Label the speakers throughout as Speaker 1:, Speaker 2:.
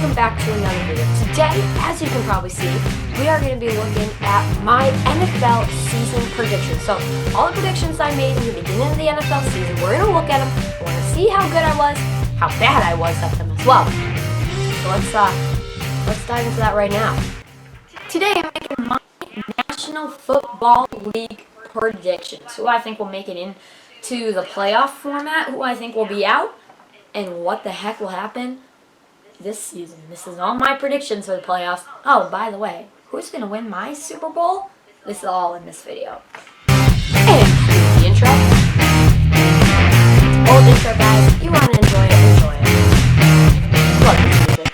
Speaker 1: welcome back to another video. Today, as you can probably see, we are going to be looking at my NFL season predictions. So, all the predictions I made in the beginning of the NFL season, we're going to look at them. We're going to see how good I was, how bad I was at them as well. So let's dive into that right now. Today, I'm making my National Football League predictions. Who I think will make it into the playoff format, who I think will be out, and what the heck will happen this season. This is all my predictions for the playoffs. Oh, by the way, who's going to win my Super Bowl? This is all in this video. And the intro. Old intro, guys. You want to enjoy it, enjoy it. Look, this music.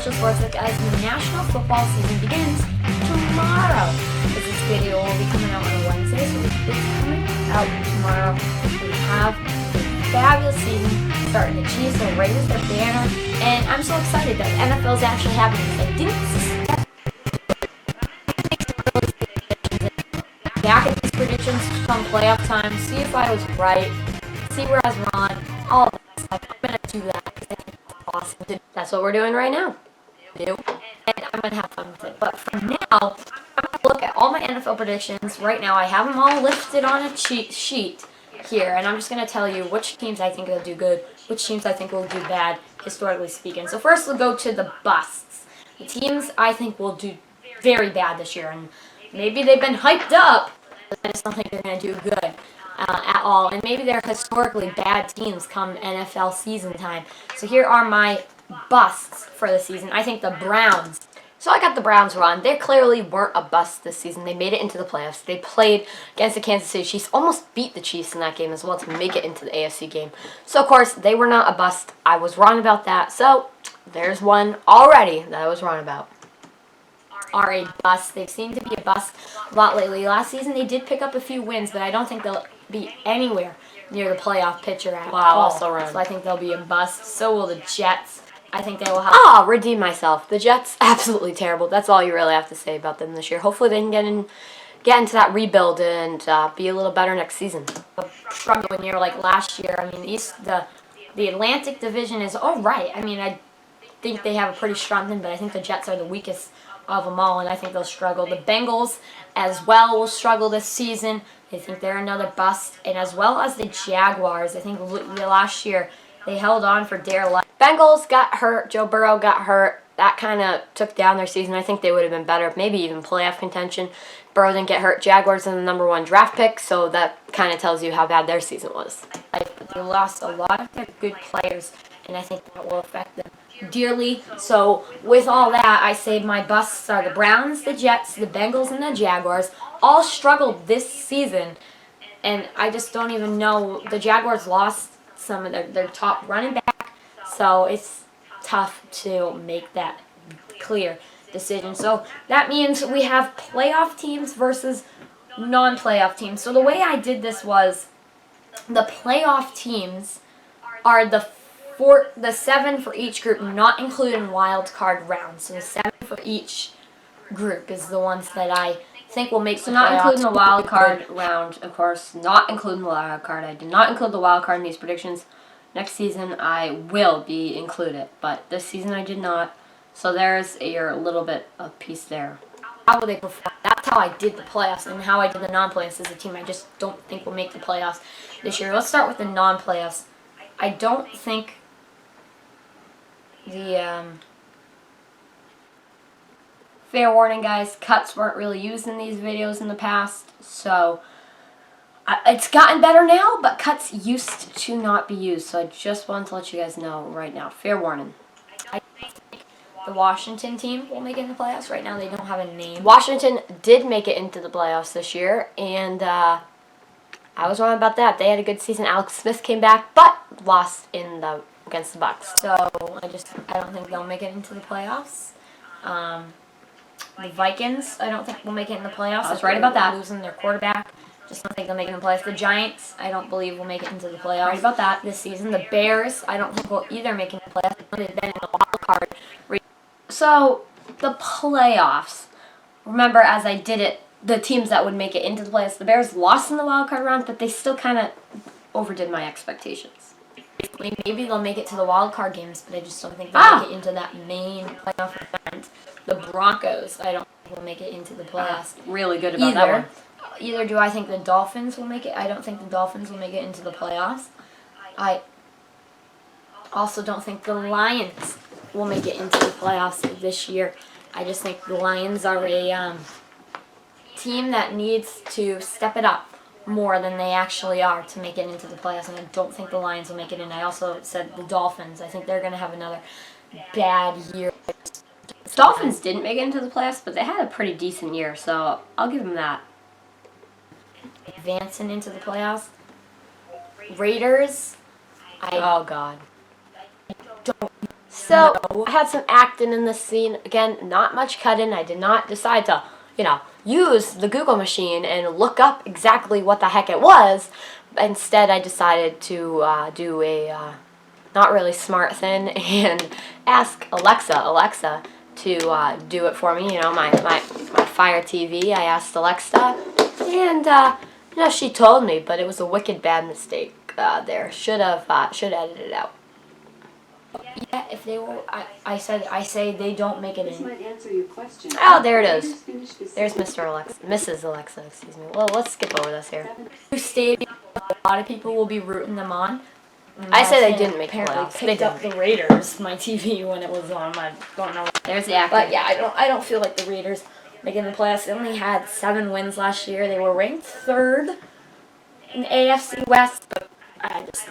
Speaker 1: Sports Look as the National Football season begins tomorrow. This video will be coming out on Wednesday, so it's coming out tomorrow. We have a fabulous season starting. The Chiefs will raise their banner, and I'm so excited that the NFL is actually happening. I didn't back at these predictions come playoff time, see if I was right, see where I was wrong, all of that stuff. I'm going to do that because I think it's awesome. That's what we're doing right now. And I'm going to have fun with it. But for now, I'm going to look at all my NFL predictions. Right now, I have them all listed on a cheat sheet here, and I'm just going to tell you which teams I think will do good, which teams I think will do bad, historically speaking. So first, we'll go to the busts. The teams I think will do very bad this year, and maybe they've been hyped up, but I just don't think they're going to do good at all. And maybe they're historically bad teams come NFL season time. So here are my busts for the season. I think the Browns. So I got the Browns wrong. They clearly weren't a bust this season. They made it into the playoffs. They played against the Kansas City Chiefs, almost beat the Chiefs in that game as well to make it into the AFC game. So of course, they were not a bust. I was wrong about that. So there's one already that I was wrong about. Are a bust. They've seemed to be a bust a lot lately. Last season they did pick up a few wins, but I don't think they'll be anywhere near the playoff picture at all.
Speaker 2: Also wrong.
Speaker 1: So I think they'll be a bust. So will the Jets. I think they will have... redeem myself. The Jets, absolutely terrible. That's all you really have to say about them this year. Hopefully they can get into that rebuild and be a little better next season. Struggling year like last year. I mean, the Atlantic Division is all right. I mean, I think they have a pretty strong team, but I think the Jets are the weakest of them all, and I think they'll struggle. The Bengals as well will struggle this season. I think they're another bust, and as well as the Jaguars. I think last year they held on for dear life. Bengals got hurt. Joe Burrow got hurt. That kind of took down their season. I think they would have been better, maybe even playoff contention. Burrow didn't get hurt. Jaguars are the #1 draft pick, so that kind of tells you how bad their season was. They lost a lot of their good players, and I think that will affect them dearly. So with all that, I say my busts are the Browns, the Jets, the Bengals, and the Jaguars. All struggled this season, and I just don't even know. The Jaguars lost some of their top running back, so it's tough to make that clear decision. So that means we have playoff teams versus non-playoff teams. So the way I did this was the playoff teams are the 7 for each group, not including wild card rounds. So the 7 for each group is the ones that I think will make the playoffs.
Speaker 2: Not including the wild card round, of course. Not including the wild card. I did not include the wild card in these predictions. Next season I will be included, but this season I did not. So there's your little bit of piece there.
Speaker 1: How will they perform? That's how I did the playoffs, and how I did the non-playoffs as a team. I just don't think we'll make the playoffs this year. Let's start with the non-playoffs. I don't think the fair warning, guys, cuts weren't really used in these videos in the past, so it's gotten better now, but cuts used to not be used, so I just wanted to let you guys know right now. Fair warning. I think the Washington team will make it in the playoffs. Right now they don't have a name. Washington did make it into the playoffs this year, and I was wrong about that. They had a good season. Alex Smith came back, but lost against the Bucs. So I don't think they'll make it into the playoffs. The Vikings, I don't think will make it in the playoffs.
Speaker 2: I was right about that.
Speaker 1: Losing their quarterback. Just don't think they'll make it in the playoffs. The Giants, I don't believe will make it into the playoffs.
Speaker 2: Right about that.
Speaker 1: This season. The Bears, I don't think will either make it in the playoffs. They've been in the wild card.
Speaker 2: So, the playoffs. Remember, as I did it, the teams that would make it into the playoffs, the Bears lost in the wild card round, but they still kind of overdid my expectations.
Speaker 1: Maybe they'll make it to the wild card games, but I just don't think they'll make it into that main playoff event. The Broncos, I don't think will make it into the playoffs.
Speaker 2: Really good about that one.
Speaker 1: Either do I think the Dolphins will make it. I don't think the Dolphins will make it into the playoffs. I also don't think the Lions will make it into the playoffs this year. I just think the Lions are a team that needs to step it up more than they actually are to make it into the playoffs, and I don't think the Lions will make it in. I also said the Dolphins. I think they're going to have another bad year.
Speaker 2: Dolphins didn't make it into the playoffs, but they had a pretty decent year, so I'll give them that.
Speaker 1: Advancing into the playoffs. Raiders.
Speaker 2: Oh, God.
Speaker 1: So, I had some acting in this scene. Again, not much cutting. I did not decide to, use the Google machine and look up exactly what the heck it was. Instead, I decided to do a not really smart thing and ask Alexa to do it for me. My Fire TV. I asked Alexa, and she told me, but it was a wicked bad mistake there. Should edit it out. Yeah, if they were, I say they don't make it in.
Speaker 3: Might answer your question.
Speaker 1: Oh, there it is. There's Mrs. Alexa, excuse me. Well, let's skip over this here. New stadium, a lot of people will be rooting them on. I say they didn't make the playoffs. They picked up the Raiders, my TV, when it was on. I don't know.
Speaker 2: There's the acting.
Speaker 1: But yeah, I don't feel like the Raiders making the playoffs. They only had 7 wins last year. They were ranked 3rd in the AFC West, but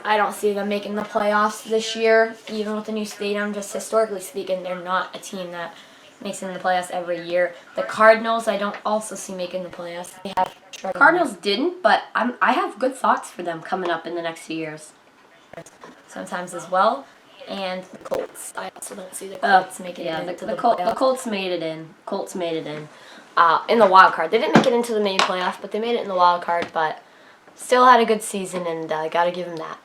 Speaker 1: I don't see them making the playoffs this year, even with the new stadium. Just historically speaking, they're not a team that makes it in the playoffs every year. The Cardinals, I don't also see making the playoffs. They have struggled.
Speaker 2: Cardinals didn't, but I have good thoughts for them coming up in the next few years.
Speaker 1: Sometimes as well. And the Colts. I also don't see the Colts making it into the playoffs.
Speaker 2: The Colts made it in. Colts made it in.
Speaker 1: In the wild card. They didn't make it into the main playoff, but they made it in the wild card, but still had a good season, and I got to give them that.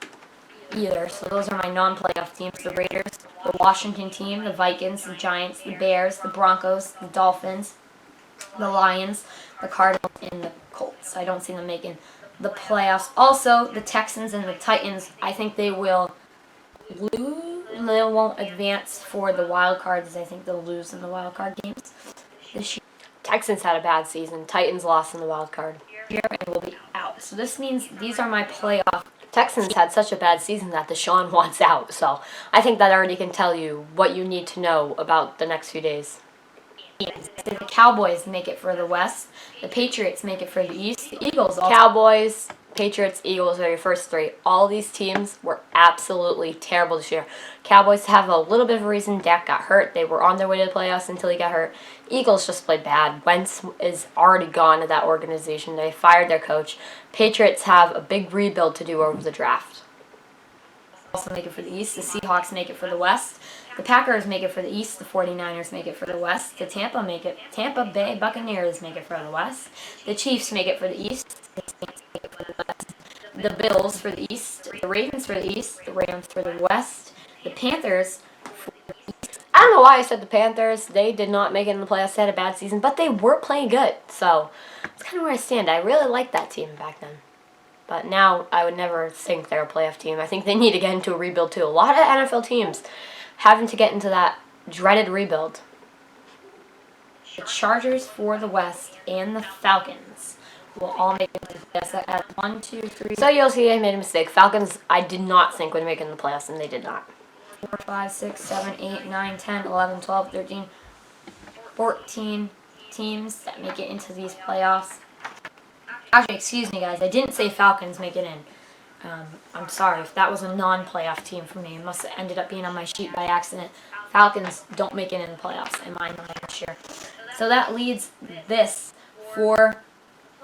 Speaker 1: So those are my non-playoff teams. The Raiders, the Washington team, the Vikings, the Giants, the Bears, the Broncos, the Dolphins, the Lions, the Cardinals, and the Colts. I don't see them making the playoffs. Also, the Texans and the Titans, I think they will lose. They won't advance for the wild cards. I think they'll lose in the wild card games this year. Texans had a bad season. Titans lost in the wild card here and will be out. So this means these are my playoff. Texans had such a bad season that Deshaun wants out. So I think that already can tell you what you need to know about the next few days. The Cowboys make it for the West. The Patriots make it for the East. The Eagles also. Cowboys, Patriots, Eagles are your first 3. All these teams were absolutely terrible this year. Cowboys have a little bit of a reason. Dak got hurt. They were on their way to the playoffs until he got hurt. Eagles just played bad. Wentz is already gone to that organization. They fired their coach. Patriots have a big rebuild to do over the draft. Also make it for the East. The Seahawks make it for the West. The Packers make it for the East. The 49ers make it for the West. The Tampa Bay Buccaneers make it for the West. The Chiefs make it for the East. The Saints make it for the West. The Bills for the East. The Ravens for the East. The Rams for the West. The Panthers for the East. I don't know why I said the Panthers. They did not make it in the playoffs. They had a bad season, but they were playing good. So that's kind of where I stand. I really liked that team back then. But now I would never think they're a playoff team. I think they need to get into a rebuild too. A lot of NFL teams having to get into that dreaded rebuild. The Chargers for the West and the Falcons will all make it into the playoffs at 1, 2, 3. So you'll see I made a mistake. Falcons I did not think would make it in the playoffs, and they did not. 4, 5, 6, 7, 8, 9, 10, 11, 12, 13, 14 teams that make it into these playoffs. Actually, excuse me, guys. I didn't say Falcons make it in. I'm sorry if that was a non-playoff team for me. It must have ended up being on my sheet by accident. Falcons don't make it in the playoffs in my mind this year. So that leads this for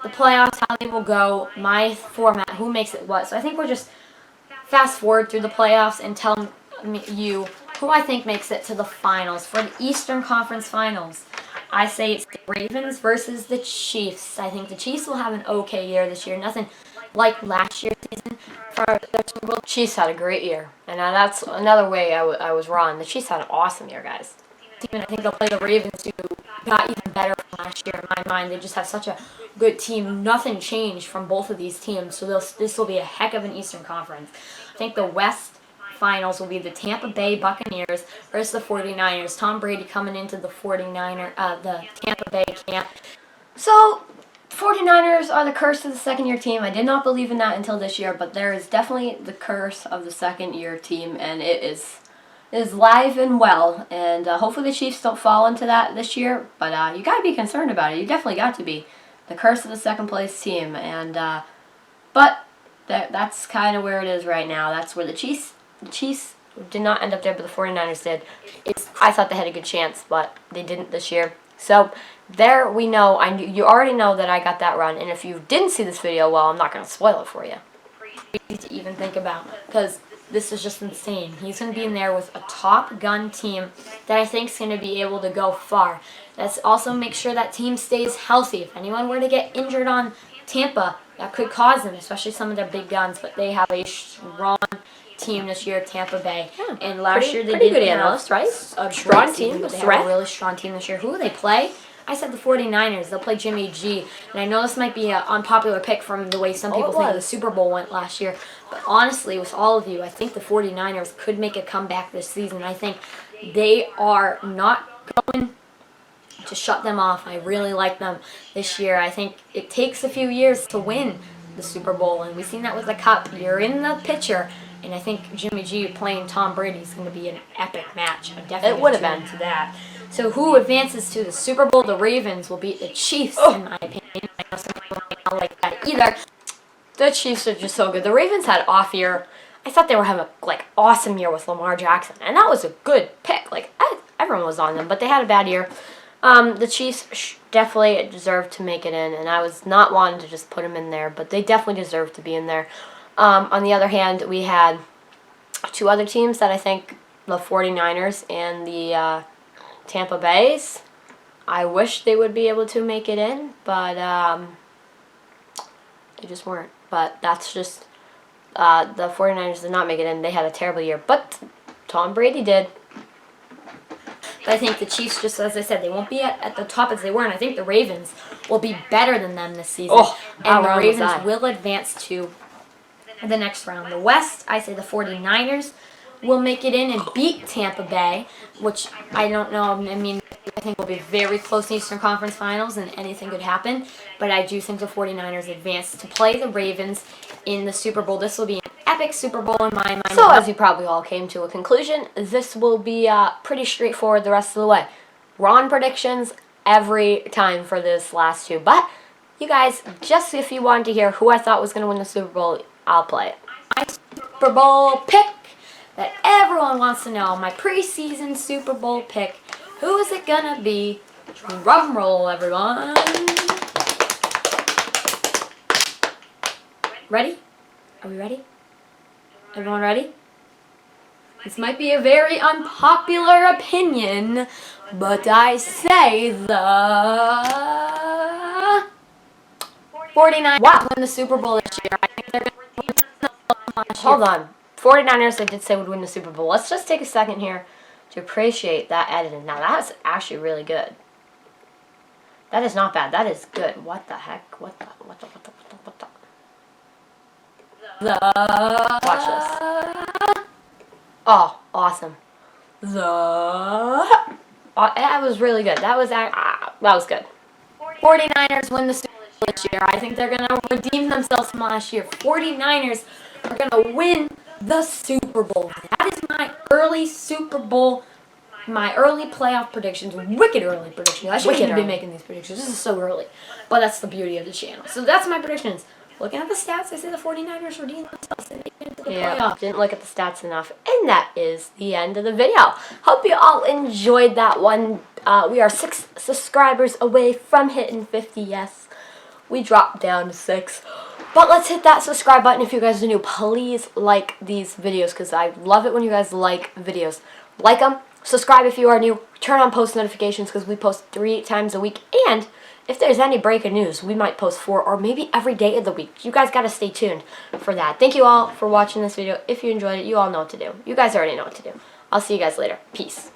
Speaker 1: the playoffs, how they will go, my format, who makes it what. So I think we'll just fast forward through the playoffs and tell you who I think makes it to the finals. For the Eastern Conference Finals, I say it's the Ravens versus the Chiefs. I think the Chiefs will have an okay year this year. Nothing like last year's season for the Super Bowl. Chiefs had a great year, and that's another way I was wrong. The Chiefs had an awesome year, guys. And I think they'll play the Ravens, who got even better from last year in my mind. They just have such a good team. Nothing changed from both of these teams, so this will be a heck of an Eastern Conference. I think the West Finals will be the Tampa Bay Buccaneers versus the 49ers. Tom Brady coming into the the Tampa Bay camp. So, 49ers are the curse of the second-year team. I did not believe in that until this year, but there is definitely the curse of the second-year team, and it is live and well. And hopefully the Chiefs don't fall into that this year, but you got to be concerned about it. You definitely got to be. The curse of the second-place team, and but that's kind of where it is right now. That's where the Chiefs did not end up there, but the 49ers did. I thought they had a good chance, but they didn't this year. So there we know. You already know that I got that run, and if you didn't see this video, well, I'm not going to spoil it for you. To even think about, because this is just insane. He's going to be in there with a top gun team that I think is going to be able to go far. Let's also make sure that team stays healthy. If anyone were to get injured on Tampa, that could cause them, especially some of their big guns, but they have a strong team this year, Tampa Bay.
Speaker 2: Yeah,
Speaker 1: and last year they
Speaker 2: pretty
Speaker 1: did
Speaker 2: good analyst, right?
Speaker 1: A
Speaker 2: strong
Speaker 1: great
Speaker 2: team,
Speaker 1: but they
Speaker 2: threat.
Speaker 1: have a really strong team this year. Who do they play? I said the 49ers. They'll play Jimmy G. And I know this might be an unpopular pick from the way some people think the Super Bowl went last year. But honestly, with all of you, I think the 49ers could make a comeback this season. I think they are not going to shut them off. I really like them this year. I think it takes a few years to win the Super Bowl. And we've seen that with the Cup. You're in the picture. And I think Jimmy G playing Tom Brady is going to be an epic match. I definitely
Speaker 2: would have been
Speaker 1: to that. So who advances to the Super Bowl? The Ravens will beat the Chiefs, in my opinion. I know some people might not like that either. The Chiefs are just so good. The Ravens had an off year. I thought they were having a awesome year with Lamar Jackson, and that was a good pick. Everyone was on them, but they had a bad year. The Chiefs definitely deserved to make it in, and I was not wanting to just put them in there, but they definitely deserved to be in there. On the other hand, we had two other teams that I think, the 49ers and the Tampa Bays. I wish they would be able to make it in, but they just weren't. But that's just, the 49ers did not make it in. They had a terrible year, but Tom Brady did. But I think the Chiefs, just as I said, they won't be at the top as they were, and I think the Ravens will be better than them this season. And the Ravens will advance to the next round. The West, I say the 49ers will make it in and beat Tampa Bay, which I don't know. I mean, I think will be very close in Eastern Conference Finals, and anything could happen. But I do think the 49ers advance to play the Ravens in the Super Bowl. This will be an epic Super Bowl in my mind. So, as you probably all came to a conclusion, this will be pretty straightforward the rest of the way. Wrong predictions every time for this last two. But, you guys, just if you wanted to hear who I thought was going to win the Super Bowl, I'll play it. My Super Bowl pick that everyone wants to know. My preseason Super Bowl pick. Who is it gonna be? Drum roll, everyone. Ready? Are we ready? Everyone ready? This might be a very unpopular opinion, but I say the 49ers win the Super Bowl this year. I think they're gonna win the Hold on. 49ers, I did say, would win the Super Bowl. Let's just take a second here to appreciate that editing. Now, that's actually really good. That is not bad. That is good. What the heck? What the? Watch this. Oh, awesome. That was really good. That was good. 49ers win the Super Bowl this year. I think they're going to redeem themselves from last year. 49ers are going to win the Super Bowl. That is my early Super Bowl, my early playoff predictions. Wicked early predictions. I shouldn't even be making these predictions. This is so early. But that's the beauty of the channel. So that's my predictions. Looking at the stats, I say the 49ers redeemed themselves and made it into the playoff. Didn't look at the stats enough. And that is the end of the video. Hope you all enjoyed that one. We are 6 subscribers away from hitting 50. Yes, we dropped down to 6. But let's hit that subscribe button if you guys are new. Please like these videos because I love it when you guys like videos. Like them, Subscribe if you are new. Turn on post notifications because we post 3 times a week. And if there's any breaking news, we might post 4 or maybe every day of the week. You guys got to stay tuned for that. Thank you all for watching this video. If you enjoyed it, you all know what to do. You guys already know what to do. I'll see you guys later. Peace.